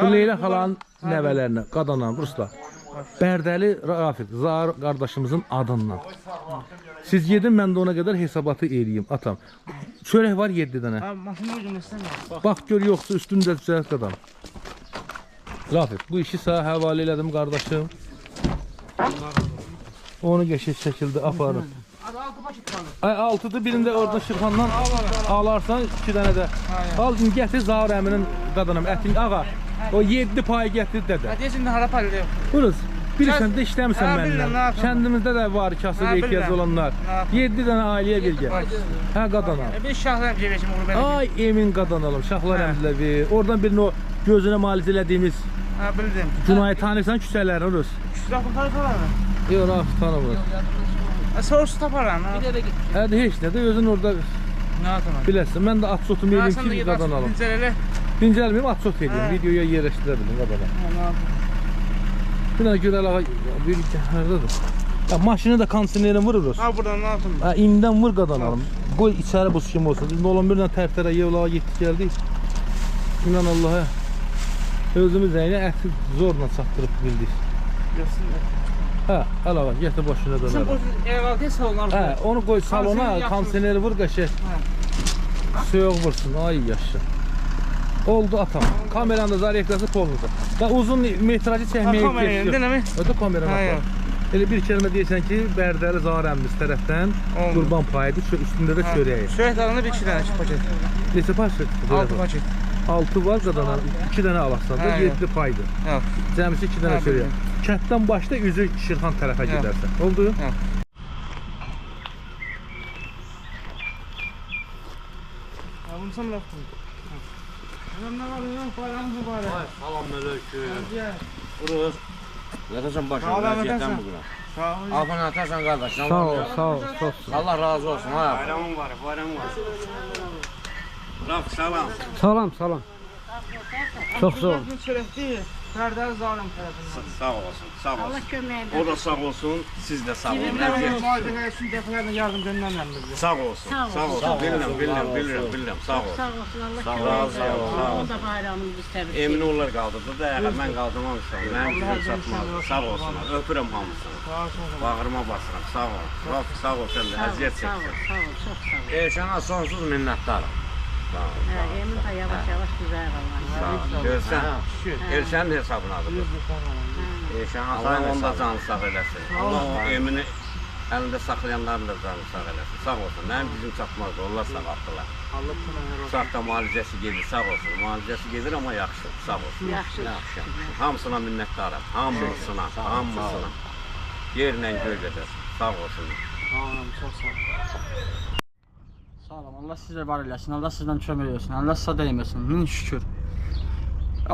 Bu Leyla xalanın nəvələrinə, qadanam, Ruslan. Bərdəli Rafik, Zahar qardaşımızın adından. Siz gedin, mən də ona qədər hesabatı eləyim, atam. Çörək var 7 dənə. Bax, gör, yoxsa üstündə düzəlt qadam. Rafik, bu işi sağ həvalə elədim, qardaşım. Onu qəşək şəkildə aparım. Ay, 6'dır, birində oradan Şirxandan alarsan 2 dənə də. Al, gətir Zahar əminin qadanam, ətin, ağa. O 7 payı gətir dədə. Deyəsən də hara paylı? Buruz, bilirsən də işləmirsən mənimlə. Kəndimizdə də var kasıb ehtiyac olanlar. 7 dənə ailəyə bir gəl. Hə, qadanam. Bir şahlar verəcəm onu belə. Ay, emin qadanalım, şahlar əmdilə ver. Oradan birini o gözünə malicə elədiyimiz Hə, bildim. Cunayı tanırsan küçələrini, Uruz. Küçülə tanırlar mı? Yox, Rafik tanımır. Sorusu taparam. Hədə heç nə də özün orada biləsən. Mən də at sotumu eləyim ki, bir qadan alım. Dincəlməyim, at sot eləyim. Videoya yerləşdirə bilin qadana. Bir dənə görəl ağa, bir hərdadır. Maşını da kondisionerini vururuz. Ha, buradan ne yaptım? İnden vur qadan alım. Qoy içəri buz kimi olsun. Biz olan bir dənə tərtərə yevlağa getdik gəldik. İnan Allah'a. Özümüz yani əti zorla çatdırıb bildik. Görsün. Hə, əlavə, getir başına Sen dönər. bu evvelki salonlar. Hə, onu qoy salona, Kondisioneri kondisioneri vur qəşəng. Soyuq vursun, ay yaşa. Oldu atam. Kameranın da zarifləsi polnudur. Və uzun metrajı çəkməyə Kamerayı ehtiyac indi yox. Ödə kameranı Hayır. apar. Elə bir kəlmə deyirsən ki, Bərdəli Zahir əmimiz tərəfdən Oldu. qurban payıdır, üstündə də çörəyi. Çörək dalında bir iki tane paket. Neçə paket? 6 paket. 6 var qadana, 2 dənə alasan da Hə, 7 paydır. Yok. Cəmisi 2 dənə Hə, çörək. bildim. Kənddən başda üzü Şirxan tərəfə Hə. gedərsən. Oldu? Bunu sen bıraktın. Hemen ne var ya? Bayram mübarek. Salamünaleyküm. Gel. Uruz. Yatasan başına, Sağ ol, vəziyyətdən yatasan. bugüne. Sağ ol. Afın atasan qardaş. Sağ ol, sağ ol, çox sağ ol. Allah razı olsun. Ha. Bayramın var, bayram var. Raf, salam. Salam, salam. Çok sağ ol. Bu çörek değil. Serdar Zalim tarafından. Sağ olasın, sağ Allah olasın. köməyi O da sağ olsun, siz de sağ olun. Benim valideye şu defalarına yardım göndermem bizi. Sağ olsun, Sağ sağ olsun. olsun. Bilirəm, sağ ol. Sağ olsun Allah Sağ ol, köməyi sağ ol, sağ ol. O da bayramını biz təbrik Emin onlar qaldırdı da, mən qaldırmamışam. Mənim gücüm çatmaz. Sağ olsunlar. Öpürəm hamısını. Sağ olsun. Bağrıma basıram. Sağ ol. Raf, sağ ol sen de. Əziyyət Sağ ol, çəksin. sağ ol, çox sağ ol. Eşana sonsuz minnətdarım. Sağ ol. Hə, Emin də yavaş-yavaş güzel Sağ Allah. ol. Görsən, Şükür. Elşənin hesabınadır bu. Eşan Allah Allah'ın onda hesabı. canı sağ eləsin. Allah o emini əlində saxlayanların da canı sağ eləsin. Sağ olsun. Mənim gücüm çatmazdı. Allah sağaltdılar. Allah köməyi olsun. Uşaq da müalicəsi gedir, sağ olsun. Müalicəsi gedir amma yaxşı, sağ olsun. Yaxşı. Hamısına minnətdaram. Hamısına, hamısına. Yerlə göy gedəsin. Sağ olsun. Tamam, çok sağ ol. Sağ olun. Allah sizə var eləsin. Allah sizdən kömək eləsin. Allah sizə dəyməsin. Min şükür.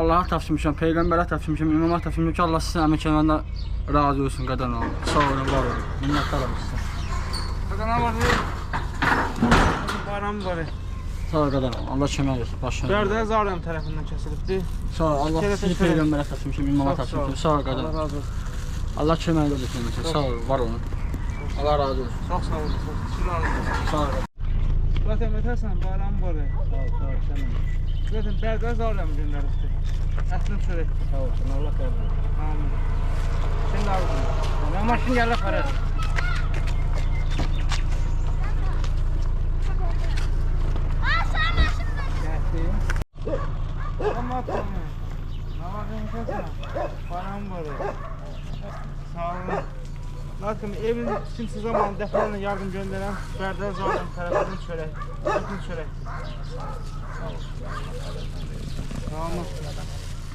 Allah'a tapşırmışam, Peyğəmbərə tapşırmışam, İmama tapşırmışam ki, Allah sizin əməklərindən razı olsun, qadan olun. Sağ olun, var olun. Minnətdaram sizə. Bakın ne var? Bayram mübarek. Sağ ol, qadan olun. Allah kömək eləsin. Başına. Serdar Zalim tarafından kesilipti. Sağ ol. Allah sizi Peyğəmbərə tapşırmışam, İmama tapşırmışam. Sağ ol, qadan Allah olun. razı olsun. Allah kömək eləsin. Sağ ol, var olun. Allah razı olsun. Çok sağ olun. Şunu alın. Sağ ol. Zaten ötersen bayram mübarek. Sağ ol, sen de. Zaten Serdar Zalim göndermişti. Aslında çörek. Sağ olsun. Allah kabul etsin. Amin. Şimdi aldım. Ben maşın yerle para. Ama tamam. Ne var ne ötersen? Bayram mübarek. Sağ olun. Bakın evin için zaman defalarına yardım gönderen Serdar Zalim tarafından çörek. Bakın çörek. Tamam.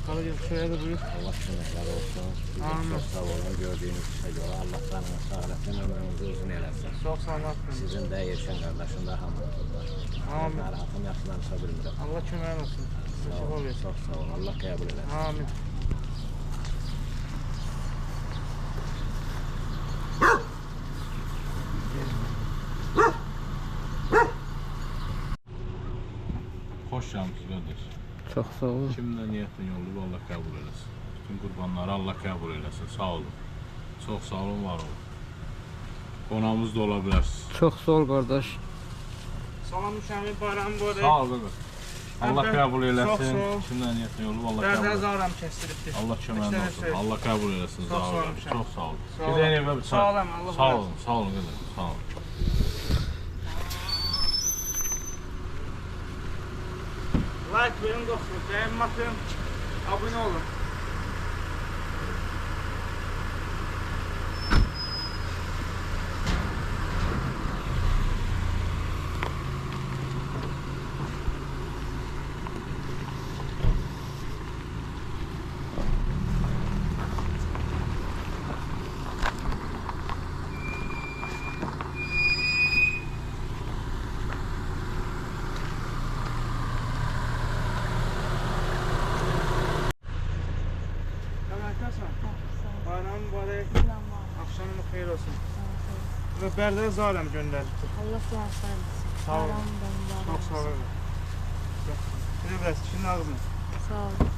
Kalacak şuraya da buyur. Allah şükürler olsun. Amin. Çok sağ olun. Gördüğünüz işe göre Allah canını sağ olasın. Ömrünüzü uzun eylesin. Çok sağ olun. Sizin de Erşen kardeşin de hamdolsun. Amin. Narahatım yaxşılarsa bilmirəm. Allah köməyin olsun. Sağ Şifa olun. versin. Çok sağ olun. Allah kabul eylesin. Amin. Xoş gəlmisiniz qardaş. Çok sağ olun. Kimlə niyyətin yoldur, Allah qəbul eləsin. Bütün qurbanları Allah qəbul eləsin. Sağ olun. Çox sağ olun, var olun. Qonağımız da ola bilərsiniz. Çok sağ ol kardeş. Salam müşəmin bayramı bu arada. Sağ ol qardaş. Allah qəbul Çox eləsin. sağ ol. Kimlə niyyətin yoldur, Allah Serdar qəbul eləsin. Zalim kestiripti. Allah köməyin İşte olsun. şey. Allah qəbul eləsin. Çox Sağ sağ olun. olun. Çox sağ olun. Sağ olun. Gedəyin evə bir Sağ olun, Allah Sağ razı olun, sağ olun qardaş. Sağ olun. Like verin dostum. Beğenme atın. Abone olun. Bayram mübarek. Akşamın xeyir olsun. Ve Serdar Zalim gönderdi. Allah sağ olsun. Sağ olun. Çok sağ olun. Şöyle biraz şimdi ağzını. Sağ olun.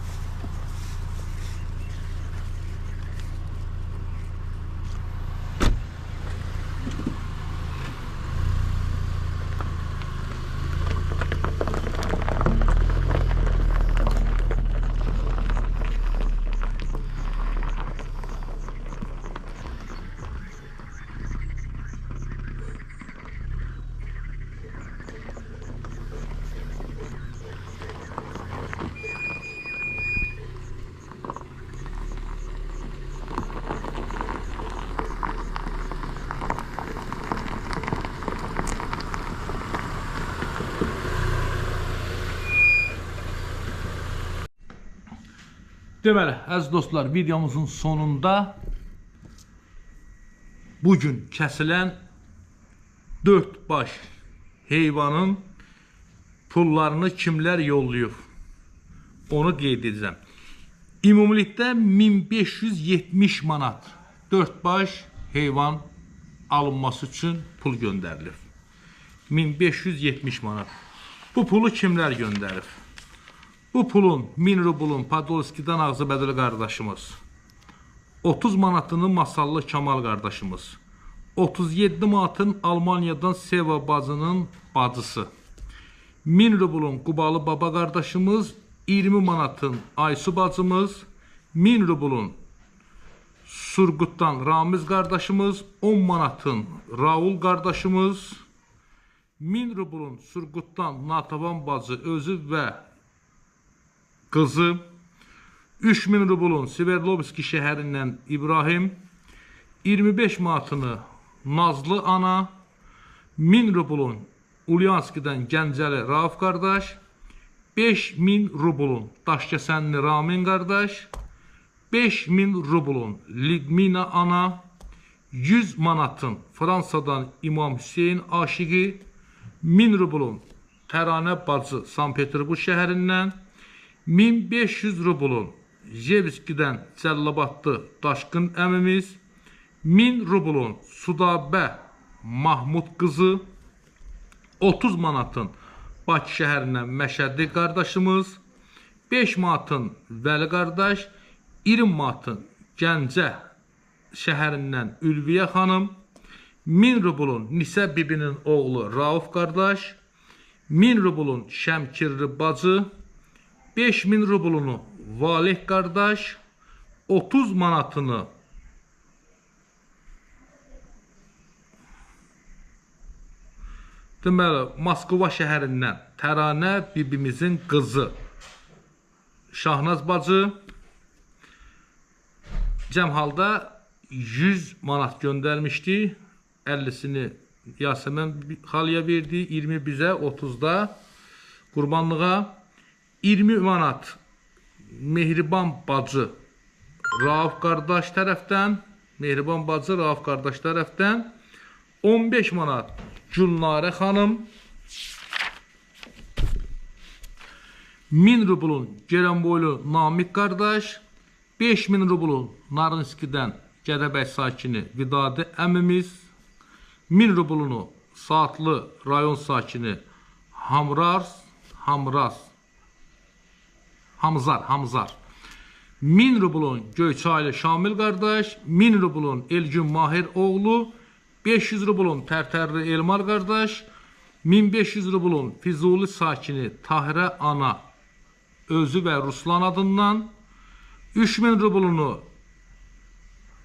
Deməli, əziz dostlar, videomuzun sonunda bugün kəsilən 4 baş heyvanın pullarını kimlər yollayıb? Onu qeyd edəcəm. Ümumilikdə 1570 manat 4 baş heyvan alınması üçün pul göndərilib. 1570 manat. Bu pulu kimlər göndərib? Bu pulun 1000 rublun Podolski'dən Ağzıbədili qardaşımız, 30 manatını Masallı Kamal qardaşımız, 37 manatın Almaniyadan Seva bacının bacısı, 1000 rublun Qubalı baba qardaşımız, 20 manatın Aysu bacımız, 1000 rublun Surgutdan Ramiz qardaşımız, 10 manatın Raul qardaşımız, 1000 rublun Surgutdan Natavan bacı özü və qızı, 3000 rublun Sverdlovski şəhərindən İbrahim, 25 manatını Nazlı ana, 1000 rublun Ulyanskidən Gəncəli Rauf qardaş, 5000 rublun Daşkəsənli Ramin qardaş, 5000 rublun Lidmina ana, 100 manatın Fransadan İmam Hüseyin aşıqı, 1000 rublun Təranə bacı Sankt Peterburg şəhərindən, 1500 rublun Jevskidən Cəllabadlı Daşqın əmimiz, 1000 rublun Sudabə Mahmud qızı, 30 manatın Bakı şəhərindən Məşədi qardaşımız, 5 manatın Vəli qardaş, 20 manatın Gəncə şəhərindən Ülviyə xanım, 1000 rublun Nisə bibinin oğlu Rauf qardaş, 1000 rublun Şəmkirli bacı, 5000 rublunu Valih qardaş, 30 manatını deməli Moskva şəhərindən Təranə bibimizin qızı Şahnaz bacı, cəm halda 100 manat göndərmişdi. 50'sini Yasemin xalıya verdi, 20 bizə, 30 da qurbanlığa, 20 manat Mehriban bacı Rauf qardaş tərəfdən, Mehriban bacı Rauf qardaş tərəfdən, 15 manat Gülnarə xanım, 1000 rublun Gerenboylu Namik qardaş, 5000 rublun Narınskidən Gədəbəy sakini Vidadi əmimiz, 1000 rublunu Saatlı rayon sakini Hamzar, 1000 rublun Göyçaylı Şamil qardaş, 1000 rublun Elgün Mahir oğlu, 500 rublun Tərtərli Elmar qardaş, 1500 rublun Füzuli sakini Tahirə ana özü və Ruslan adından, 3000 rublunu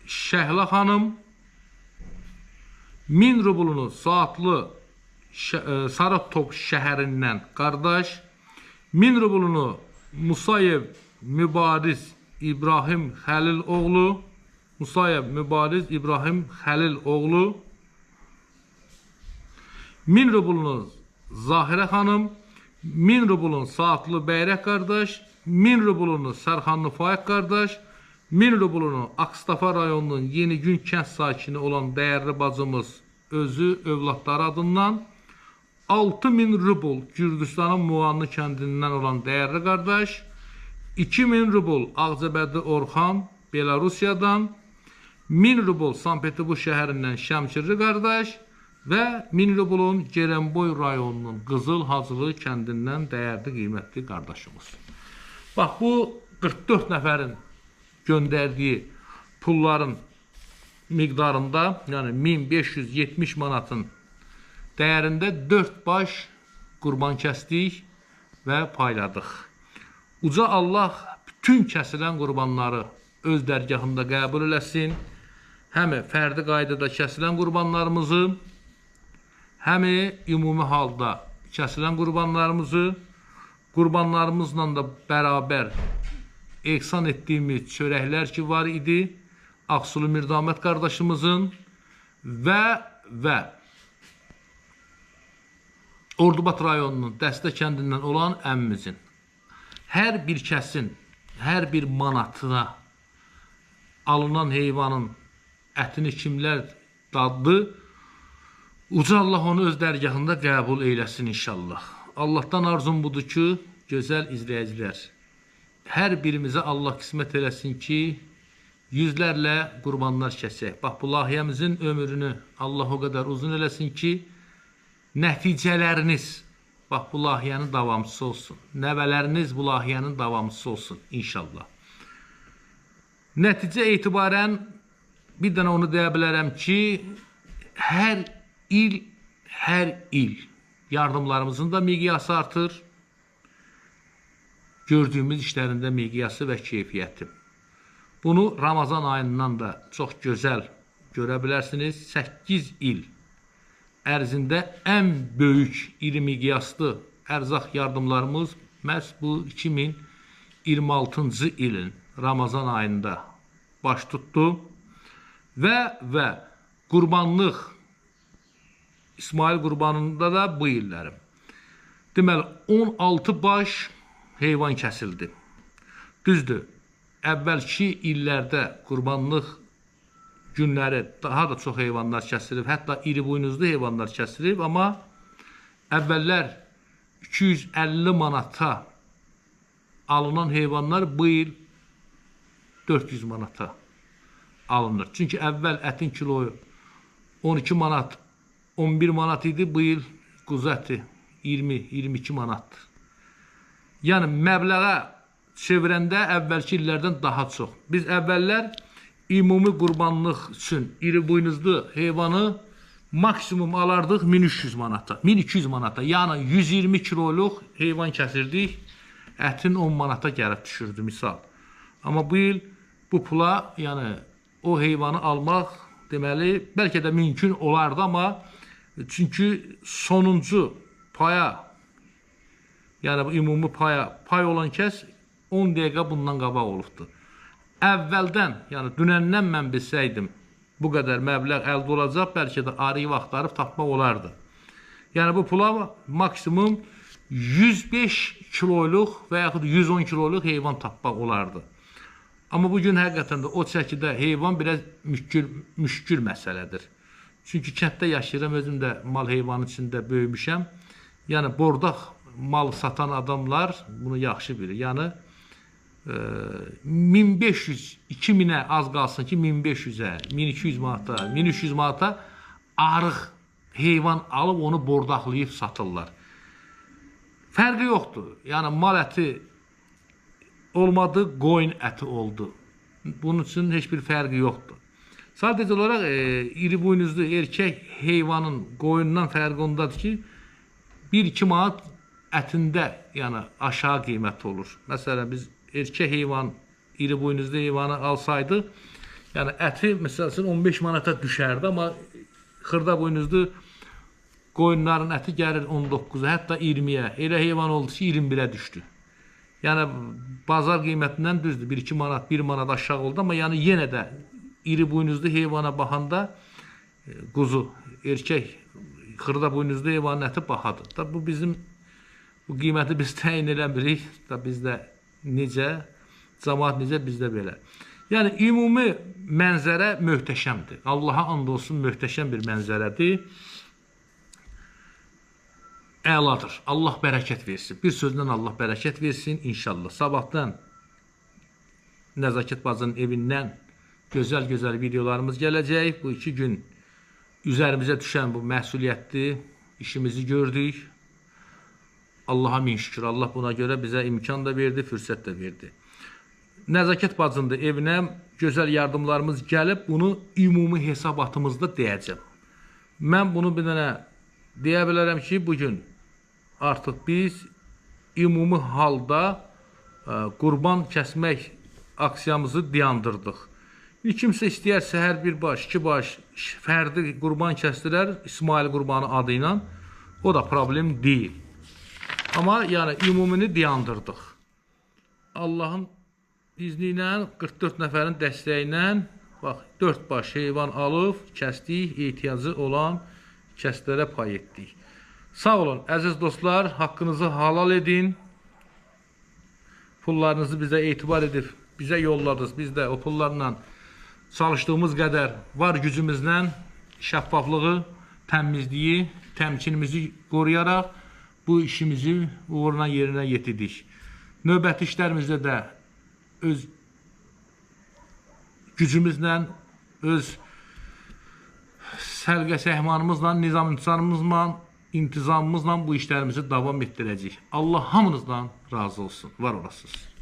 Şəhla xanım, 1000 rublunu Saatlı Saratop şəhərindən qardaş, 1000 rublunu Musayev Mübariz İbrahim Xəlil oğlu, 1000 rublunu Zahirə xanım, 1000 rublun Saatlı Bəyrək qardaş, 1000 rublunu Sərxanlı Faiq qardaş, 1000 rublunu Akstafa rayonunun Yeni Gün kənd sakini olan dəyərli bacımız özü övladları adından, 6000 rubl Gürcüstanın Muğanlı kəndindən olan dəyərli qardaş, 2000 rubl Ağcabədi Orxan Belarusiyadan, 1000 rubl Sankt Peterburg şəhərindən Şəmkirli qardaş və 1000 rublun Gerenboy rayonunun Qızıl Hacılı kəndindən dəyərli qiymətli qardaşımız. Bax, bu 44 nəfərin göndərdiyi pulların miqdarında, yəni 1570 manatın dəyərində 4 baş qurban kəsdik və payladıq. Uca Allah bütün kəsilən qurbanları öz dərgahında qəbul eləsin. Həmi fərdi qaydada kəsilən qurbanlarımızı, həmi ümumi halda kəsilən qurbanlarımızla da bərabər ehsan etdiyimiz çörəklər ki var idi, Aksulu Mirdamət qardaşımızın və Ordubat rayonunun Dəstə kəndindən olan əmmimizin. Hər bir kəsin hər bir manatına alınan heyvanın ətini kimlər daddı, Uca Allah onu öz dərgahında qəbul eyləsin inşallah. Allahdan arzum budur ki, gözəl izləyicilər, hər birimizə Allah qismət eləsin ki, yüzlərlə qurbanlar kəsək. Bax, bu layihəmizin ömrünü Allah o qədər uzun eləsin ki, nəticələriniz, bax, bu layihənin davamçısı olsun. Nəvələriniz bu layihənin davamçısı olsun inşallah. Nəticə etibarən bir dənə onu deyə bilərəm ki, hər il yardımlarımızın da miqyası artır, gördüyümüz işlərində miqyası və keyfiyyəti. Bunu Ramazan ayından da çox gözəl görə bilərsiniz. 8 il ərzində ən böyük iri miqyaslı ərzaq yardımlarımız məhz bu 2026-cı ilin Ramazan ayında baş tutdu və qurbanlıq İsmail qurbanında da bu illərim. Deməli, 16 baş heyvan kəsildi. Düzdür, əvvəlki illərdə qurbanlıq günləri daha da çox heyvanlar kəsilib, hətta iri buynuzlu heyvanlar kəsilib, amma əvvəllər 250 manata alınan heyvanlar bu il 400 manata alınır. Çünki əvvəl ətin kiloyu 12 manat, 11 manat idi, bu il quzu əti 20-22 manatdır. Yəni, məbləğə çevirəndə əvvəlki illərdən daha çox. Biz əvvəllər ümumi qurbanlıq üçün iri buynuzlu heyvanı maksimum alardıq 1300 manata, 1200 manata. Yəni, 120 kiloluq heyvan kəsirdik, ətin 10 manata gəlib düşürdü, misal. Amma bu il bu pula, yəni, o heyvanı almaq, deməli, bəlkə də mümkün olardı, amma çünki sonuncu paya, yəni bu ümumi pay olan kəs 10 dəqiqə bundan qabaq olubdur. Əvvəldən, yəni dünəndən mən bilsəydim, bu qədər məbləğ əldə olacaq, bəlkə də arayı vaxtlarıb tapmaq olardı. Yəni bu pula maksimum 105 kiloluq və yaxud 110 kiloluq heyvan tapmaq olardı. Amma bugün həqiqətən də o çəkidə heyvan biraz müşkül məsələdir. Çünki kənddə yaşayıram, özüm də mal heyvanın içində böyümüşəm. Yəni, bordaq mal satan adamlar bunu yaxşı bilir. Yəni, 1500-2000-ə az qalsın ki, 1500-ə, 1200 manata, 1300 manata arıq heyvan alıb onu bordaqlayıb satırlar. Fərqi yoxdur. Yəni, mal əti olmadı, qoyun əti oldu. Bunun üçün heç bir fərqi yoxdur. Sadəcə olaraq iri buynuzlu erkək heyvanın qoyundan fərqi ondadır ki, 1-2 manat ətində, yəni aşağı qiyməti olur. Məsələn, biz erkək heyvan, iri buynuzlu heyvanı alsaydıq, yəni əti, məsələn, 15 manata düşərdi, amma xırda buynuzlu qoyunların əti gəlir 19-a, hətta 20-yə. Elə heyvan oldu ki, 21-ə düşdü. Yəni, bazar qiymətindən düzdür, 1-2 manat, 1 manat aşağı oldu, amma yəni yenə də iri buynuzlu heyvana baxanda quzu, erkək, xırda buynuzlu heyvanın əti bahadır. Da bu bizim, bu qiyməti biz təyin eləmirik. Da bizdə necə, cəmaat necə, bizdə belə. Yəni, ümumi mənzərə möhtəşəmdir. Allaha and olsun, möhtəşəm bir mənzərədir. Əladır. Allah bərəkət versin. Bir sözlə Allah bərəkət versin inşallah. Sabahdan Nəzakət bacının evindən gözəl-gözəl videolarımız gələcək. Bu 2 gün üzərimizə düşən bu məsuliyyətli işimizi gördük. Allaha min şükür. Allah buna görə bizə imkan da verdi, fürsət də verdi. Nəzakət bacının evinə gözəl yardımlarımız gəlib, bunu ümumi hesabatımızda deyəcəm. Mən bunu bir dənə deyə bilərəm ki, bugün artıq biz ümumi halda qurban kəsmək aksiyamızı dayandırdıq. Kimsə istəyərsə hər bir baş, 2 baş fərdi qurban kəsdilər İsmail qurbanı adı ilə, o da problem deyil. Amma yəni ümumini dayandırdıq. Allahın izni ilə 44 nəfərin dəstəyi ilə bax 4 baş heyvan alıb kəsdik, ehtiyacı olan kəslərə pay etdik. Sağ olun əziz dostlar, haqqınızı halal edin. pullarınızı bizə etibar edib, bizə yolladınız. Biz də o pullarla çalışdığımız qədər var gücümüzlə şəffaflığı, təmizliyi, təmkinimizi qoruyaraq bu işimizi uğurla yerinə yetirdik. Növbəti işlərimizdə də öz gücümüzlə, öz sərgə-səhmanımızla, nizam-intizamımızla, intizamımızla bu işlərimizi davam etdirəcəyik. Allah hamınızdan razı olsun. Var olasınız.